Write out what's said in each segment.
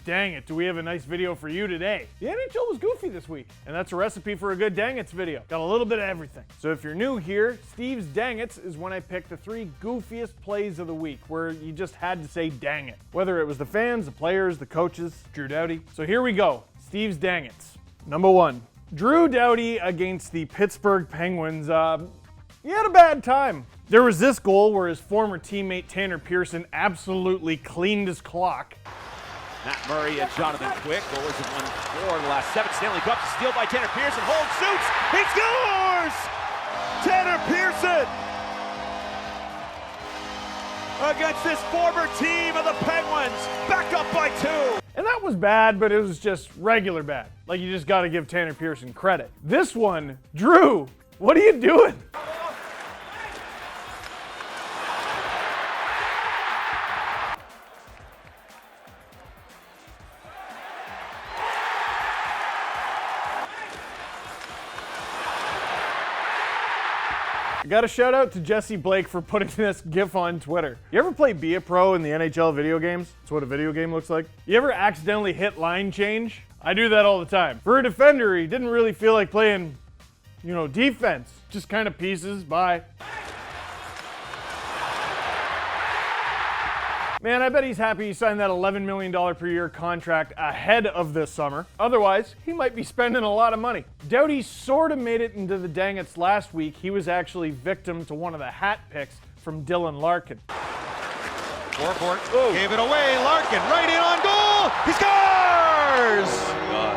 Dang it, do we have a nice video for you today? The NHL was goofy this week, and that's a recipe for a good Dang It's video. Got a little bit of everything. So if you're new here, Steve's Dang It's is when I pick the 3 goofiest plays of the week, where you just had to say dang it. Whether it was the fans, the players, the coaches, Drew Doughty. So here we go, Steve's Dang It's. Number 1, Drew Doughty against the Pittsburgh Penguins. He had a bad time. There was this goal where his former teammate Tanner Pearson absolutely cleaned his clock. Matt Murray and Jonathan Quick. Goalies have won 4 of the last 7 Stanley Cups. Steal by Tanner Pearson. Hold shoots. He scores! Tanner Pearson against this former team of the Penguins. Back up by 2. And that was bad, but it was just regular bad. Like, you just got to give Tanner Pearson credit. This one, Drew, what are you doing? I got a shout out to Jesse Blake for putting this GIF on Twitter. You ever play Be a Pro in the NHL video games? That's what a video game looks like. You ever accidentally hit line change? I do that all the time. For a defender, he didn't really feel like playing, defense. Just kind of pieces, bye. Man, I bet he's happy he signed that $11 million per year contract ahead of this summer. Otherwise, he might be spending a lot of money. Doughty sort of made it into the Dang It's last week. He was actually victim to one of the hat picks from Dylan Larkin. Forward, gave it away, Larkin right in on goal, he scores! Oh my God.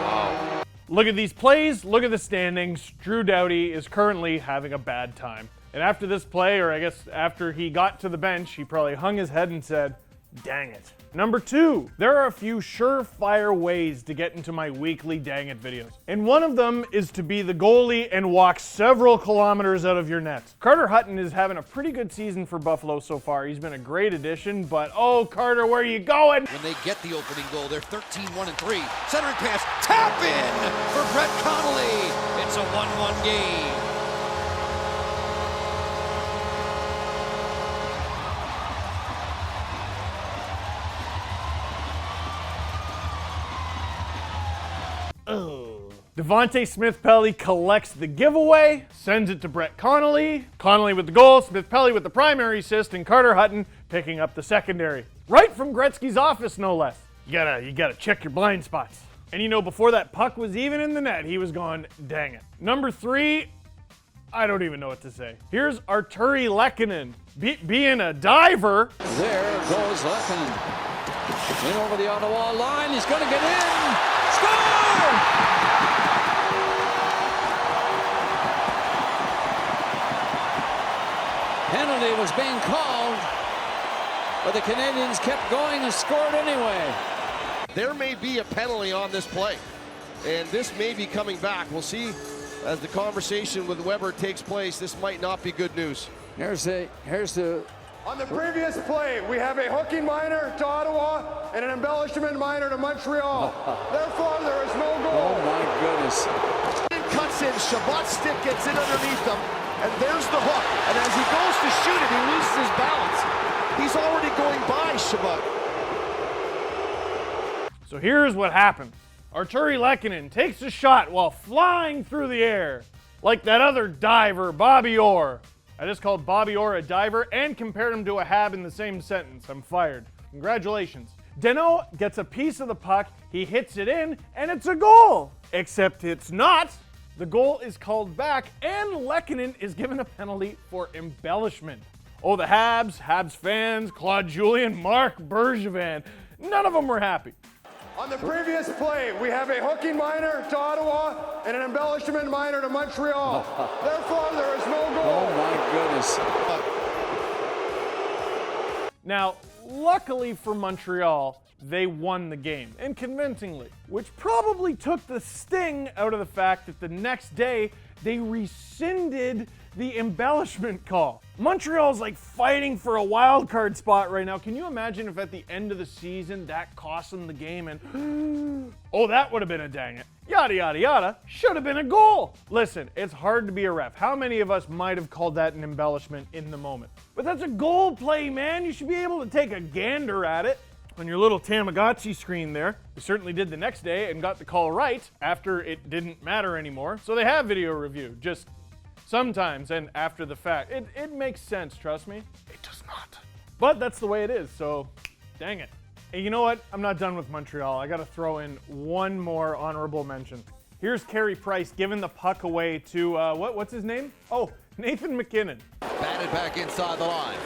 Wow. Look at these plays, look at the standings. Drew Doughty is currently having a bad time. And after this play, or I guess after he got to the bench, he probably hung his head and said, dang it. Number 2, there are a few surefire ways to get into my weekly Dang It videos. And one of them is to be the goalie and walk several kilometers out of your net. Carter Hutton is having a pretty good season for Buffalo so far. He's been a great addition, but oh, Carter, where are you going? When they get the opening goal, they're 13-1-3. Centering pass, tap in for Brett Connolly. It's a 1-1 game. Devontae Smith-Pelly collects the giveaway, sends it to Brett Connolly. Connolly with the goal, Smith-Pelly with the primary assist, and Carter Hutton picking up the secondary. Right from Gretzky's office, no less. You gotta check your blind spots. And before that puck was even in the net, he was going, dang it. Number 3, I don't even know what to say. Here's Arturi Lehkonen being a diver. There goes Lehkonen. In over the Ottawa line, he's gonna get in. Score! Penalty was being called, but the Canadians kept going and scored anyway. There may be a penalty on this play, and this may be coming back. We'll see as the conversation with Weber takes place. This might not be good news. Here's the On the previous play, we have a hooking minor to Ottawa and an embellishment minor to Montreal. Therefore, there is no goal. Oh my goodness. Cuts in, Shabbat's stick gets in underneath them, and there's the hook. And as he goes to shoot it, he loses his balance. He's already going by Shabbat. So here's what happened. Arturi Lehkonen takes a shot while flying through the air, like that other diver, Bobby Orr. I just called Bobby Orr a diver and compared him to a Hab in the same sentence. I'm fired. Congratulations. Deno gets a piece of the puck, he hits it in, and it's a goal. Except it's not. The goal is called back, and Lehkonen is given a penalty for embellishment. Oh, the Habs fans, Claude Julien, Marc Bergevin, none of them were happy. On the previous play, we have a hooking minor to Ottawa and an embellishment minor to Montreal. Therefore, there is no goal. Oh my goodness. Now, luckily for Montreal, they won the game, and convincingly, which probably took the sting out of the fact that the next day they rescinded the embellishment call. Montreal's like fighting for a wild card spot right now. Can you imagine if at the end of the season that cost them the game and oh, that would have been a dang it. Yada, yada, yada. Should have been a goal. Listen, it's hard to be a ref. How many of us might have called that an embellishment in the moment? But that's a goal play, man. You should be able to take a gander at it. on your little Tamagotchi screen there. They certainly did the next day and got the call right after it didn't matter anymore. So they have video review, just sometimes and after the fact. It makes sense, trust me. It does not. But that's the way it is, so dang it. Hey, you know what? I'm not done with Montreal. I gotta throw in one more honorable mention. Here's Carey Price giving the puck away to, what's his name? Oh, Nathan MacKinnon. Batted back inside the line.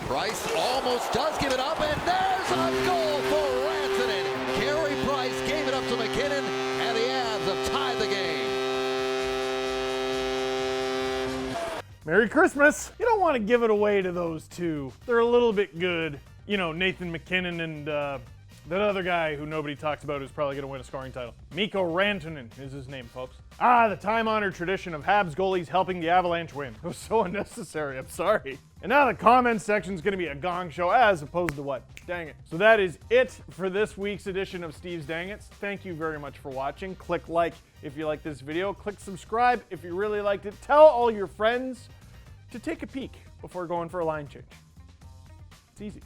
Price almost does give it up, and there's a goal for Rantanen. Carey Price gave it up to MacKinnon, and the Avs have tied the game. Merry Christmas. You don't want to give it away to those two. They're a little bit good. You know, Nathan MacKinnon and that other guy who nobody talks about who's probably going to win a scoring title. Mikko Rantanen is his name, folks. The time-honored tradition of Habs goalies helping the Avalanche win. It was so unnecessary, I'm sorry. And now the comments section's going to be a gong show as opposed to what? Dang it. So that is it for this week's edition of Steve's Dang It's. Thank you very much for watching. Click like if you like this video. Click subscribe if you really liked it. Tell all your friends to take a peek before going for a line change. It's easy.